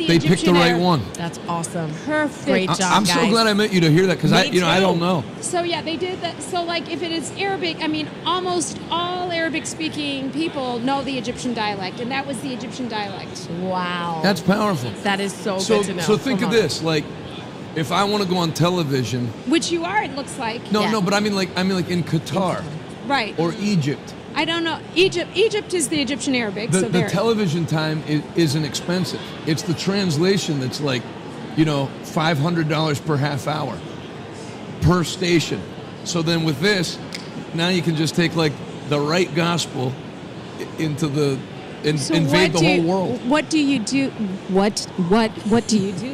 they picked the right one. That's awesome. Perfect. Great job, I'm guys. so glad I met you to hear that because I don't know. So yeah, they did that. So like, if it is Arabic, I mean, almost all Arabic-speaking people know the Egyptian dialect, and that was the Egyptian dialect. Wow. That's powerful. That is so good to know. So think of this, like, if I want to go on television, Which you are, it looks like. no, but I mean like in Qatar Right. or Egypt. I don't know. Egypt is the Egyptian Arabic. The so there. television time isn't expensive. It's the translation that's like, $500 per half hour per station. So then with this, now you can just take like the right gospel into the invade the whole world. What do you do? What do you do?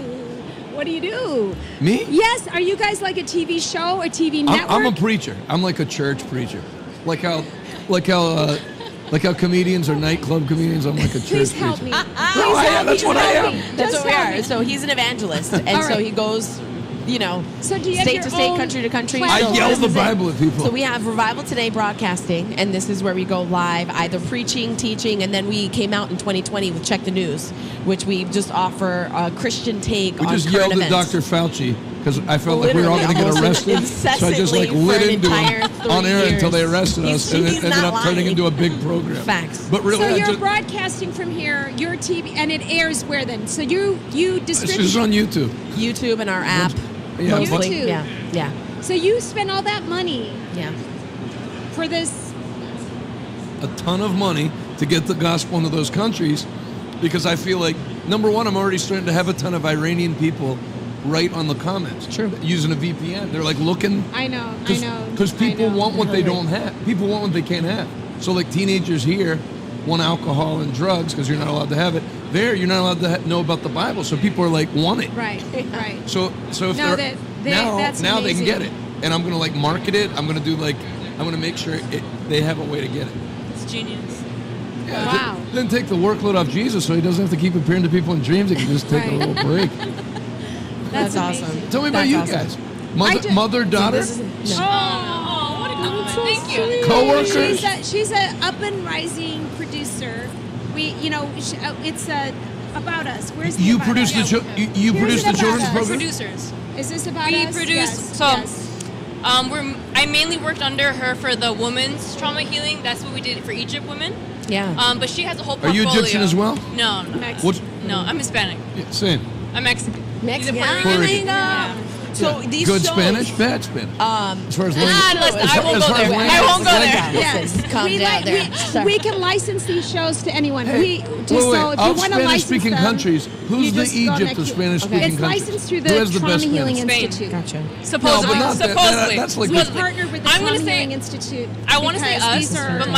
What do you do? Me? Yes. Are you guys like a TV show, a TV network? I'm a preacher. I'm like a church preacher. Like how comedians are nightclub comedians. I'm like a church Please preacher. help me. That's what I am. That's Just what we help are. me. So he's an evangelist, and All so right. he goes, So do you have state your to state, own country to country. platform? I yell the Bible at people. So we have Revival Today Broadcasting, and this is where we go live, either preaching, teaching, and then we came out in 2020 with Check the News, which we just offer a Christian take We on just current yelled at events. Dr. Fauci because I felt like we were all going to get Literally, arrested. almost So I just like incessantly lit for an into entire him 3 on air until they years. arrested us, and it He's ended not up turning lying. into a big program. Facts. But really, So I you're just, broadcasting from here, your TV, and it airs where then? So you it's distribute. just on YouTube. YouTube and our app. Yeah, mostly. YouTube. Yeah. So you spend all that money Yeah. for this. A ton of money to get the gospel into those countries because I feel like, number one, I'm already starting to have a ton of Iranian people write on the comments. True. Using a VPN. They're like looking. I know. Because people want what they don't have. People want what they can't have. So like teenagers here want alcohol and drugs because you're not allowed to have it. There, you're not allowed to know about the Bible. So people are like, want it. Right. So if No, they're that's now they can amazing. get it, and I'm gonna like market it. I'm gonna make sure they have a way to get it. It's genius. Yeah, Wow. Then take the workload off Jesus, so he doesn't have to keep appearing to people in dreams. He can just take a Right. little break. That's amazing. awesome. Tell me about That's you awesome. guys. Mother, daughter, This is, no. Oh, what a compliment. Thank you. co-workers. She's a up and rising producer. It's about us. Where's the You about produce us? the you Here's produce it the about children's us. program. Producers. Is this about We us? produce. Yes. So, yes. I mainly worked under her for the women's trauma healing. That's what we did for Egypt women. Yeah. But she has a whole Are portfolio. you Egyptian as well? No. What? No, I'm Hispanic. Yeah, same. I'm Mexican. Mexican. He's a Puerto Puerto Rican. Rican. Yeah. So these Good shows, Spanish, bad Spanish. As far as language. I won't as go far as there. language- I won't go there. Yes. Calm down there. We can license these shows to anyone. Hey, So wait, if you want to license Spanish-speaking them, countries, who's you the just go Egypt next of to- Spanish-speaking It's countries? licensed through Who the has the Trauma best Healing Spanish? Institute. Gotcha. Supposedly. No, but not that. Supposedly. That's like We good. partnered with the I'm Trauma gonna say- Healing Institute. I want to say because us, these are but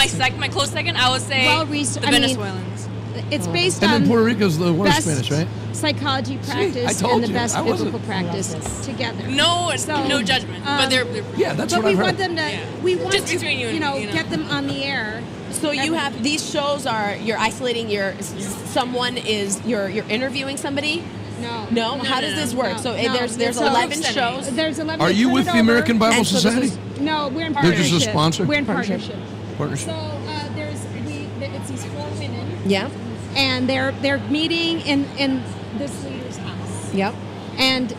my close second, I would say well the researched. Venezuelans. It's based And on then Puerto Rico's the worst best Spanish, right? psychology I practice told and the you. best I wasn't- biblical practice together. No So, judgment. But they're Yeah, that's but what we I've want heard. them to. Yeah. We want Just to, between you and get them on the air. So you have these shows are you're isolating you're interviewing somebody. No. How does this work? No, So no. there's It's a 11 group setting. shows. There's 11. Are you turn with it the over. American Bible And so this Society? is- No, we're in They're partnership. just a sponsor? We're in Partnership. partnership. Partnership. So it's these 4 women, Yeah. and they're meeting in this leader's house. Yep. And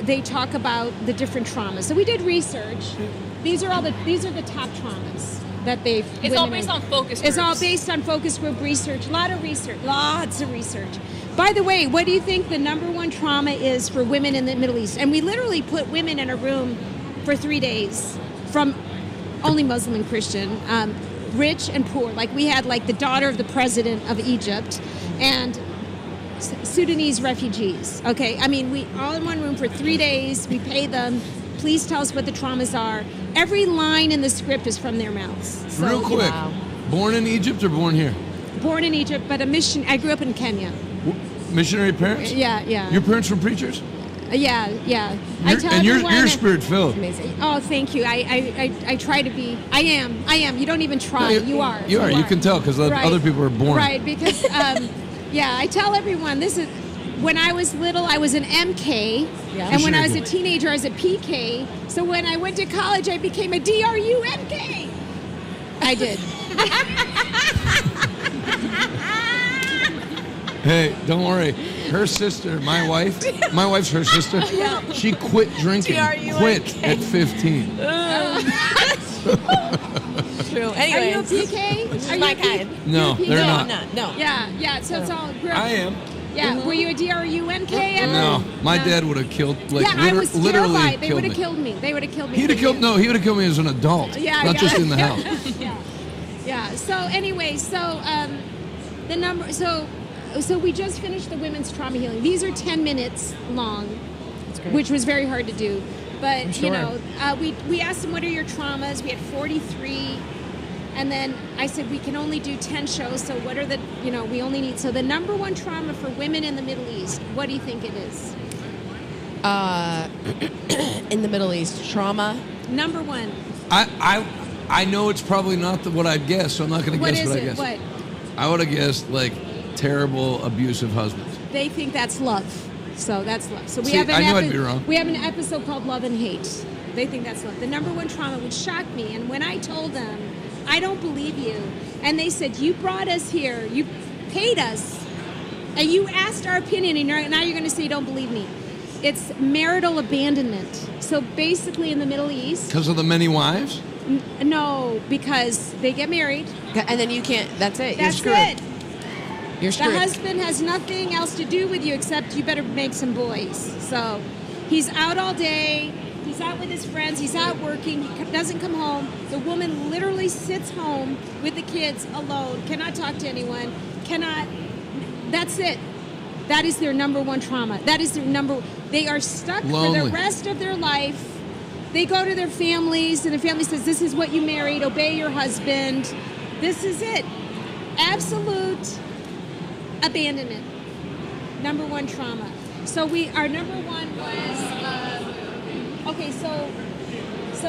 they talk about the different traumas. So we did research. These are the top traumas that they've. It's all women based are- on focus It's all groups. based on focus group research. Lots of research. By the way, what do you think the number one trauma is for women in the Middle East? And we literally put women in a room for 3 days, from only Muslim and Christian, rich and poor. Like we had like the daughter of the president of Egypt, and Sudanese refugees. Okay, I mean, we all in one room for 3 days. We pay them. Please tell us what the traumas are. Every line in the script is from their mouths. So, Real quick, Wow. born in Egypt or born here? Born in Egypt, but a mission. I grew up in Kenya. Missionary parents? Yeah. Your parents were preachers? Yeah. You're spirit filled. Amazing. Oh, thank you. I try to be. I am. You don't even try. You are. You are. You can tell because Right. other people are born. Right. Because I tell everyone this is. When I was little, I was an MK, Yeah. and when Sure I was you a teenager, I was a PK. So when I went to college, I became a DRUMK. I did. Hey, don't worry. Her sister, my wife's her sister. She quit drinking. Quit at 15. True. Are you a Anyways, PK? which Are is you my a P- kind. No, you're a they're PK? not. I'm not. No. Yeah. So it's all. I am. Yeah. Were you a DRUNK ever? No, my No. dad would have killed. Like, I was literally terrified. They killed would me. have killed me. They would have killed me. He'd have killed. No, he would have killed me as an adult. Yeah, not yeah. just in the house. Yeah. So anyway, the number. So we just finished the women's trauma healing. These are 10 minutes long, which was very hard to do. But sure. we asked them, what are your traumas? We had 43. And then I said, we can only do 10 shows, so what are we only need, so the number one trauma for women in the Middle East, what do you think it is? In the Middle East, trauma. Number one. I know it's probably not what I'd guess, so I'm not going to guess what I guess. What? I would have guessed, like, terrible, abusive husbands. They think that's love. So that's love. So we See, have I knew I'd be wrong. We have an episode called Love and Hate. They think that's love. The number one trauma, which shocked me, and when I told them, I don't believe you, and they said, you brought us here, you paid us, and you asked our opinion, and now you're going to say you don't believe me. It's marital abandonment. So basically in the Middle East... Because of the many wives? No, because they get married. And then you can't, that's it. That's You're screwed. it. You're screwed. The husband has nothing else to do with you except you better make some boys. So he's out all day. He's out with his friends. He's out working. He doesn't come home. The woman literally sits home with the kids alone. Cannot talk to anyone. That's it. That is their number one trauma. That is their they are stuck Lonely. for the rest of their life. They go to their families, and the family says, this is what you married. Obey your husband. This is it. Absolute abandonment. Number one trauma. So our number one was, okay, so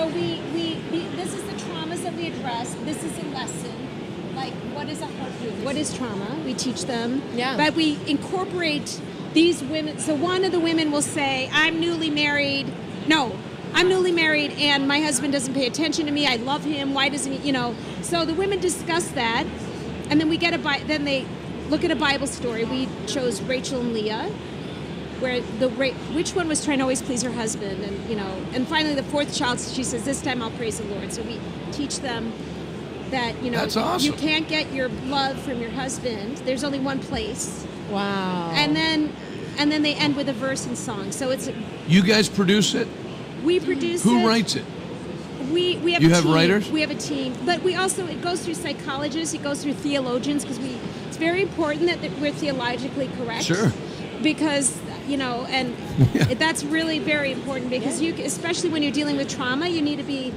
we this is the traumas that we address. This is a lesson. Like, what is a heart wound? What is trauma? We teach them. Yeah. But we incorporate these women. So one of the women will say, I'm newly married and my husband doesn't pay attention to me. I love him. Why doesn't he, So the women discuss that. And then then they look at a Bible story. We chose Rachel and Leah, where which one was trying to always please her husband, and finally the fourth child, she says, this time I'll praise the Lord. So we teach them that That's awesome. you can't get your love from your husband. There's only one place. Wow. And then they end with a verse and song. So it's You guys produce it? we produce Who it. writes it? We have You a have team. writers? We have a team, but it goes through psychologists, it goes through theologians, because it's very important that we're theologically correct. Sure. Because and that's really very important, because especially when you're dealing with trauma, you need to be.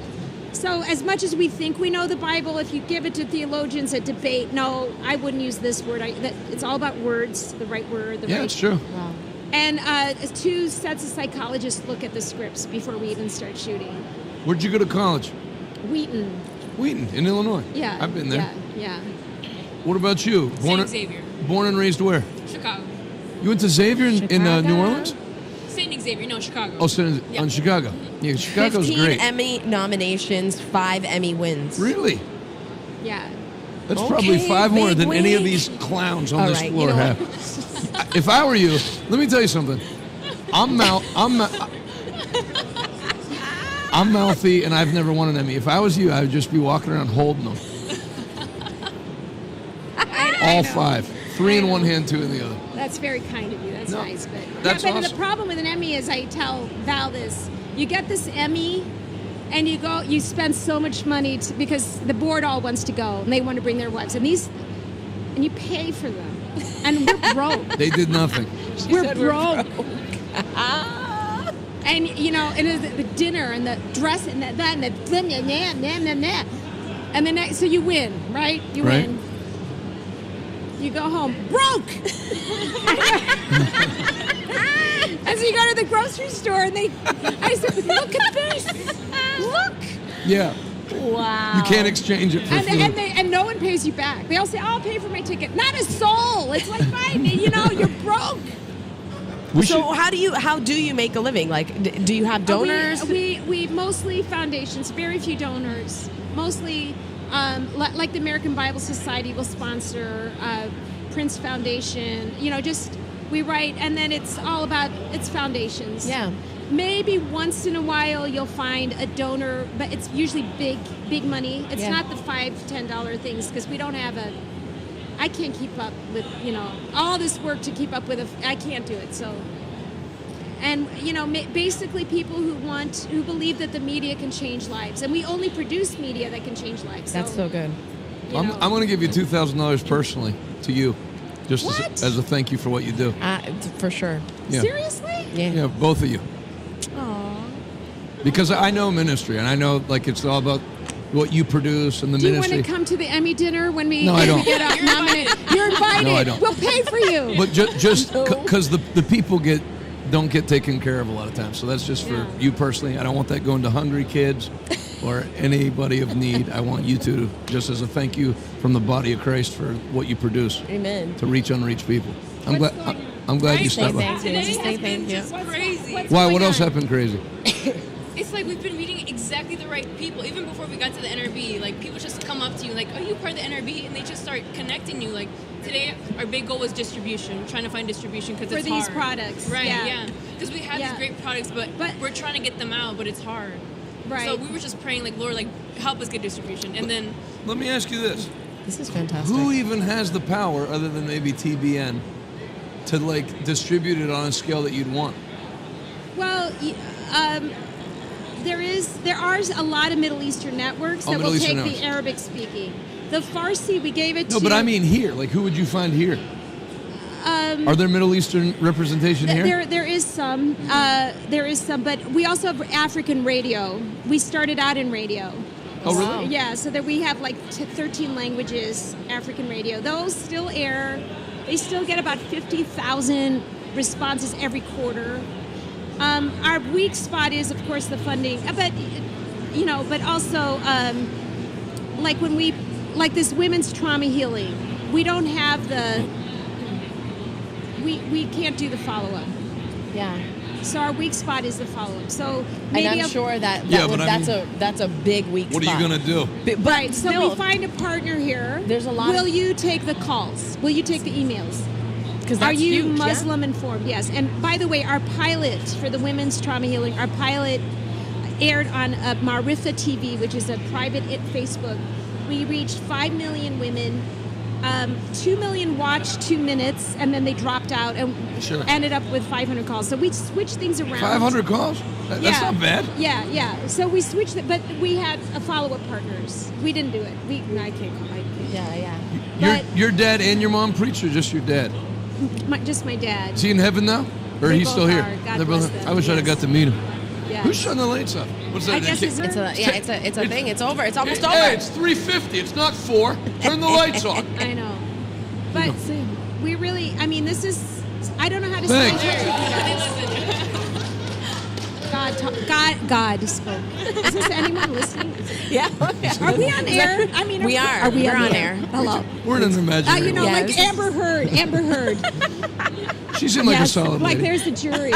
So as much as we think we know the Bible, if you give it to theologians at debate, no, I wouldn't use this word. It's all about words, the right word, Yeah, it's true. Wow. And 2 sets of psychologists look at the scripts before we even start shooting. Where'd you go to college? Wheaton. Wheaton, in Illinois. Yeah. I've been there. Yeah. What about you? St. Xavier, Born and raised where? Chicago. You went to Xavier in Chicago? New Orleans? St. Xavier, no, Chicago. Oh, Yeah. on Chicago. Yeah, Chicago's 15 great. Emmy nominations, 5 Emmy wins. Really? Yeah. That's Okay, probably 5 more big than any of week. these clowns on All this right, floor you know have. If I were you, let me tell you something. I'm mouthy, and I've never won an Emmy. If I was you, I would just be walking around holding them. All 5. 3 in one hand, 2 in the other. That's very kind of you. That's No, nice. But that's but awesome. the problem with an Emmy is, I tell Val this: you get this Emmy, and you spend so much money because the board all wants to go, and they want to bring their wives, and you pay for them, and we're broke. They did nothing. We're broke. And and the dinner and the dress and that and the and the next, so you win, right? You Right. win. You go home broke. And so you go to the grocery store, and I said, "Look at this! Look!" Yeah. Wow. You can't exchange it for food. And no one pays you back. They all say, "I'll pay for my ticket." Not a soul. It's like, fine, you're broke. How do you make a living? Like, do you have donors? We mostly foundations, very few donors. Mostly, like the American Bible Society will sponsor, Prince Foundation. Just We write, and then it's all about it's foundations. Yeah. Maybe once in a while you'll find a donor, but it's usually big money. It's Yeah. not the $5-10 things because we don't have a. I can't keep up with all this work to keep up with. I can't do it. So, and basically people who believe that the media can change lives, and we only produce media that can change lives. That's so good. I'm going to give you $2,000 personally to you, just What? as a thank you for what you do. For sure. Yeah. Seriously? Yeah, both of you. Aw. Because I know ministry, and I know it's all about what you produce and the Do you ministry. want to come to the Emmy dinner when we, No, I don't. we get out nominated? You're invited. No, I don't. We'll pay for you. But just because the people don't get taken care of a lot of times, so that's just for you personally. I don't want that going to hungry kids or anybody of need. I want you to, just as a thank you from the body of Christ for what you produce, Amen. to reach unreached people. I'm glad you stopped by. Thank you. Today Just say has been thank you. just crazy. Why? What else happened crazy? It's like we've been meeting exactly the right people. Even before we got to the NRB, like people just come up to you like, "Are you part of the NRB?" And they just start connecting you. Like today, our big goal was distribution, trying to find distribution because For it's these hard. products, right? yeah. Yeah, because we have Yeah. these great products, but we're trying to get them out, but it's hard. Right. So we were just praying, like, Lord, like help us get distribution, and then Let me ask you this: This is fantastic. who even has the power, other than maybe TBN, to distribute it on a scale that you'd want? Well, there are a lot of Middle Eastern networks that Middle will Eastern take networks. the Arabic speaking. The Farsi, we gave it to. No, but I mean here. Who would you find here? Are there Middle Eastern representation here? There is some. There is some, but we also have African radio. We started out in radio. Oh, really? Wow. Yeah, so that we have 13 languages, African radio. Those still air. They still get about 50,000 responses every quarter. Our weak spot is, of course, the funding. But also, when this women's trauma healing, we don't have the. We can't do the follow-up. Yeah. So our weak spot is the follow-up. So And maybe I'm sure that Yeah, but I that's a big weak What spot. are you going to do? But Right, so still, we find a partner here. There's a lot Will of- you take the calls? Will you take the emails? because Are that's you huge, yeah? Muslim informed? Yes. And by the way, our pilot for the women's trauma healing, our pilot aired on Marifa TV, which is a private Facebook. We reached 5 million women. 2 million watched 2 minutes, and then they dropped out and Sure. ended up with 500 calls. So we switched things around. 500 calls? That's Yeah. not bad. Yeah. So we switched it, but we had a follow-up partners. We didn't do it. I can't. Yeah. Your dad and your mom preach, or just your dad? Just my dad. Is he in heaven now? Or They he's both still here? are. God They're bless both- them. I wish I'd have Yes. got to meet him. Yeah. Who's shutting the lights off? What's that? I guess it's It's a thing. It's over. It's almost over. Hey, it's 3:50. It's not 4. Turn the lights on. I know. But we really, this is, I don't know how to Thanks. say it. God spoke. Is this anyone listening? Yeah. Are we on air? We are. Are we We're on on air? air. Hello. We're in an imaginary world. Yeah, like this is- Amber Heard. Amber Heard. She seemed like a solid like lady. there's the jury.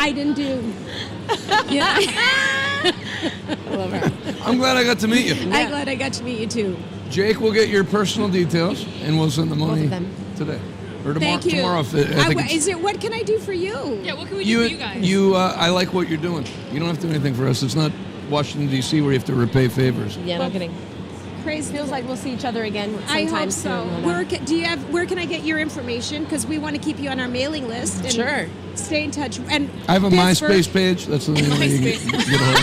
I didn't do. Yeah. I love her. I'm glad I got to meet you. I'm glad I got to meet you too. Jake will get your personal details, and we'll send the money of them. today. Or tomorrow. Thank you. Tomorrow, I think it's- What can I do for you? yeah, what can we do for you guys? I like what you're doing. You don't have to do anything for us. It's not Washington, D.C., where you have to repay favors. Yeah, no kidding. Praise Feels like we'll see each other again I sometime hope so. soon. Where can I get your information? Because we want to keep you on our mailing list. And Sure. Stay in touch. And I have a Pittsburgh- MySpace page. That's the only way you can get a hold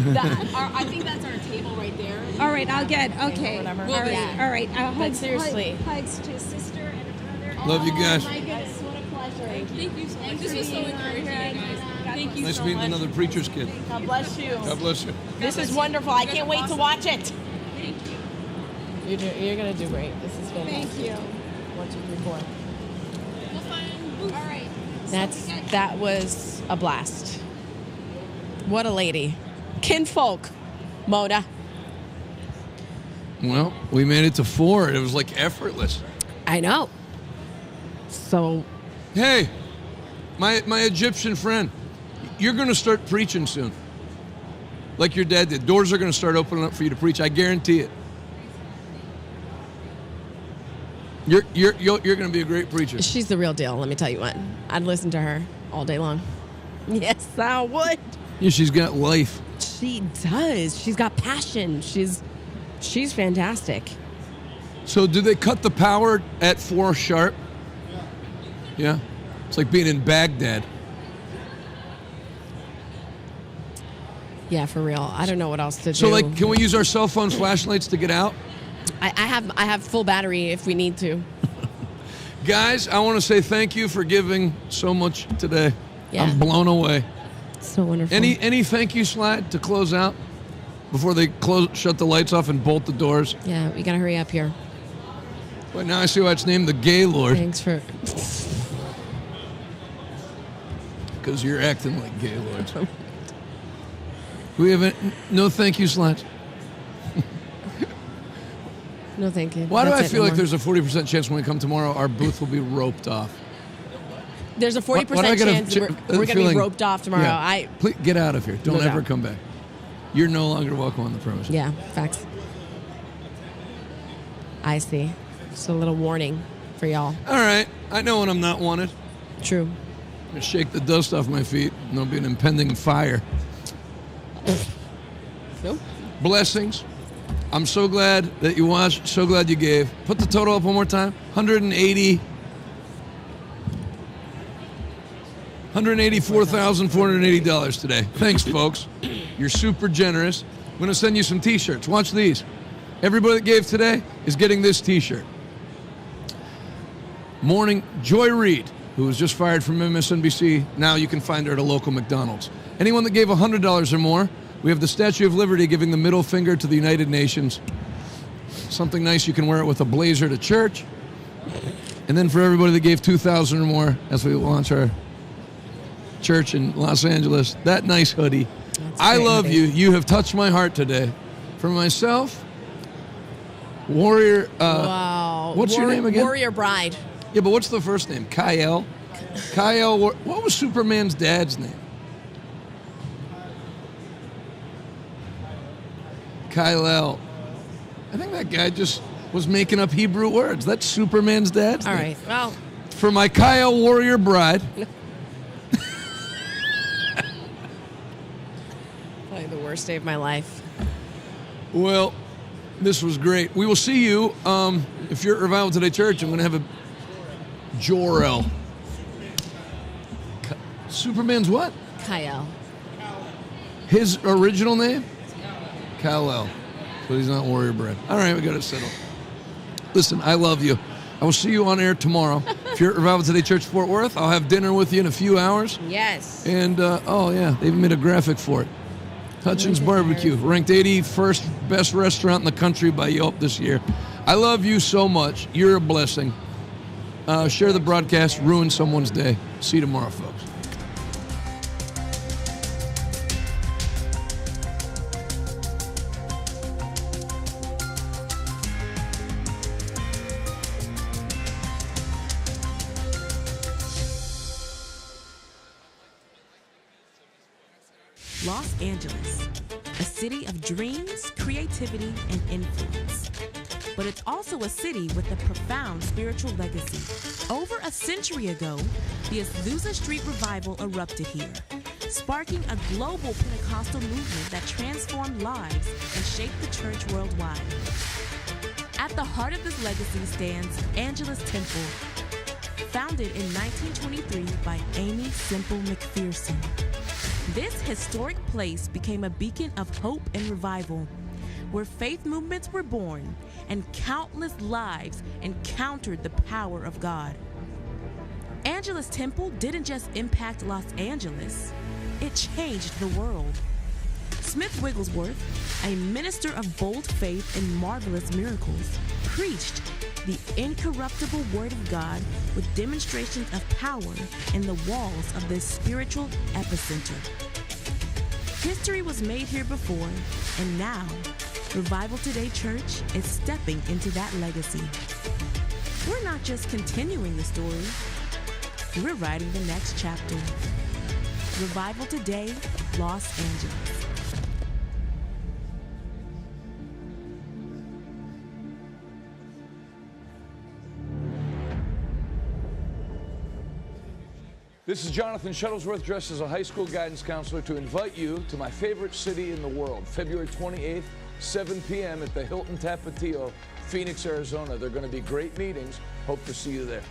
of me. I think that's our table right there. All right, I'll get. Okay. whatever. All right. Yeah. All right. Hugs, seriously. Hugs to sister and a brother. Love you guys. Oh my goodness, what a pleasure. Thank you so much. This was so encouraging, guys. Thank you Nice so meeting much. another preacher's kid. God bless you. God bless you. This is wonderful. I can't wait to awesome. watch it. Thank you. You're going to do great. This is fantastic. Thank you. 1, 2, 3, 4. We'll find booths. All right. That was a blast. What a lady. Kinfolk. Mona. Well, we made it to 4. It was like effortless. I know. So, Hey, my Egyptian friend, you're going to start preaching soon. Like your dad did. Doors are going to start opening up for you to preach. I guarantee it. You're going to be a great preacher. She's the real deal, let me tell you what. I'd listen to her all day long. Yes, I would. Yeah, she's got life. She does. She's got passion. She's fantastic. So do they cut the power at 4 sharp? Yeah. It's like being in Baghdad. Yeah, for real. I don't know what else to do. So, like, can we use our cell phones, flashlights to get out? I have full battery if we need to. Guys, I want to say thank you for giving so much today. Yeah. I'm blown away. So wonderful. Any thank you slide to close out before they shut the lights off and bolt the doors? Yeah, we gotta hurry up here. But now I see why it's named the Gaylord. Thanks for. Because you're acting like Gaylords. We have no thank you slides. No, thank you. Why do I That's it, feel no like more. there's a 40% chance when we come tomorrow our booth will be roped off? There's a 40% Why do I get a chance we're going to be feeling- roped off tomorrow. Yeah. Please get out of here. Don't No ever doubt. come back. You're no longer welcome on the premises. Yeah, facts. I see. Just a little warning for y'all. All right. I know when I'm not wanted. True. I'm going to shake the dust off my feet, and there'll be an impending fire. Nope. Blessings. I'm so glad that you watched. So glad you gave. Put the total up one more time. $184,480 today. Thanks, folks. You're super generous. I'm going to send you some T-shirts. Watch these. Everybody that gave today is getting this T-shirt. Morning, Joy Reid, who was just fired from MSNBC. Now you can find her at a local McDonald's. Anyone that gave $100 or more, we have the Statue of Liberty giving the middle finger to the United Nations. Something nice, you can wear it with a blazer to church. And then for everybody that gave $2,000 or more, as we launch our church in Los Angeles, that nice hoodie. That's I great love hoodie. you. You have touched my heart today. For myself, Warrior. Wow. What's your name again? Warrior Bride. Yeah, but what's the first name? Kyle. Kyle. What was Superman's dad's name? Kyle. I think that guy just was making up Hebrew words. That's Superman's dad's All name. right. Well, For my Kyle Warrior Bride. probably the worst day of my life. Well, this was great. We will see you. If you're at Revival Today Church, I'm going to have a Jor-El. Superman's what? Kyle. His original name? Kal-El. But he's not Warrior Bread. All right, we got it settled. Listen, I love you. I will see you on air tomorrow. If you're at Revival Today Church Fort Worth, I'll have dinner with you in a few hours. Yes. And, oh, yeah, they even made a graphic for it. Hutchins Barbecue, ranked 81st best restaurant in the country by Yelp this year. I love you so much. You're a blessing. Share the broadcast, ruin someone's day. See you tomorrow, folks. Los Angeles, a city of dreams, creativity, and influence. But it's also a city with a profound spiritual legacy. Over a century ago, the Azusa Street Revival erupted here, sparking a global Pentecostal movement that transformed lives and shaped the church worldwide. At the heart of this legacy stands Angelus Temple, founded in 1923 by Amy Semple McPherson. This historic place became a beacon of hope and revival, where faith movements were born and countless lives encountered the power of God. Angelus Temple didn't just impact Los Angeles, it changed the world. Smith Wigglesworth, a minister of bold faith and marvelous miracles, preached the incorruptible Word of God with demonstrations of power in the walls of this spiritual epicenter. History was made here before, and now, Revival Today Church is stepping into that legacy. We're not just continuing the story, we're writing the next chapter. Revival Today, Los Angeles. This is Jonathan Shuttlesworth, dressed as a high school guidance counselor, to invite you to my favorite city in the world, February 28th, 7 p.m. at the Hilton Tapatio, Phoenix, Arizona. They're going to be great meetings. Hope to see you there.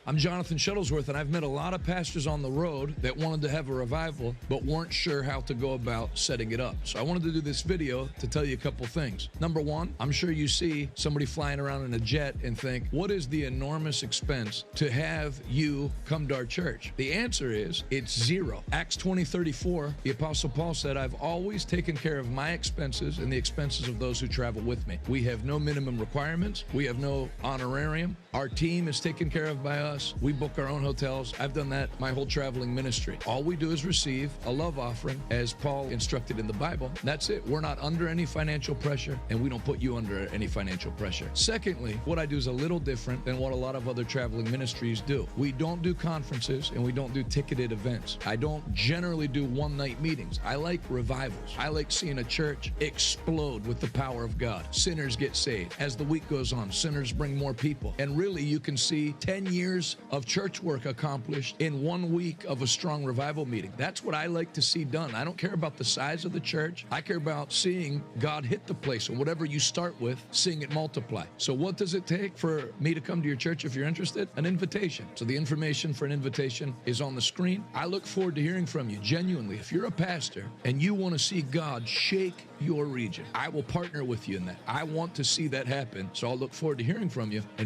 I'm Jonathan Shuttlesworth, and I've met a lot of pastors on the road that wanted to have a revival but weren't sure how to go about setting it up. So I wanted to do this video to tell you a couple things. Number one, I'm sure you see somebody flying around in a jet and think, what is the enormous expense to have you come to our church? The answer is, it's zero. Acts 20:34, the Apostle Paul said, I've always taken care of my expenses and the expenses of those who travel with me. We have no minimum requirements. We have no honorarium. Our team is taken care of by us. We book our own hotels. I've done that my whole traveling ministry. All we do is receive a love offering as Paul instructed in the Bible. That's it. We're not under any financial pressure, and we don't put you under any financial pressure. Secondly, what I do is a little different than what a lot of other traveling ministries do. We don't do conferences and we don't do ticketed events. I don't generally do one-night meetings. I like revivals. I like seeing a church explode with the power of God. Sinners get saved. As the week goes on, sinners bring more people. And really, you can see 10 years of church work accomplished in 1 week of a strong revival meeting. That's what I like to see done. I don't care about the size of the church. I care about seeing God hit the place, and whatever you start with, seeing it multiply. So what does it take for me to come to your church if you're interested? An invitation. So the information for an invitation is on the screen. I look forward to hearing from you, genuinely. If you're a pastor and you want to see God shake your region, I will partner with you in that. I want to see that happen. So I'll look forward to hearing from you. And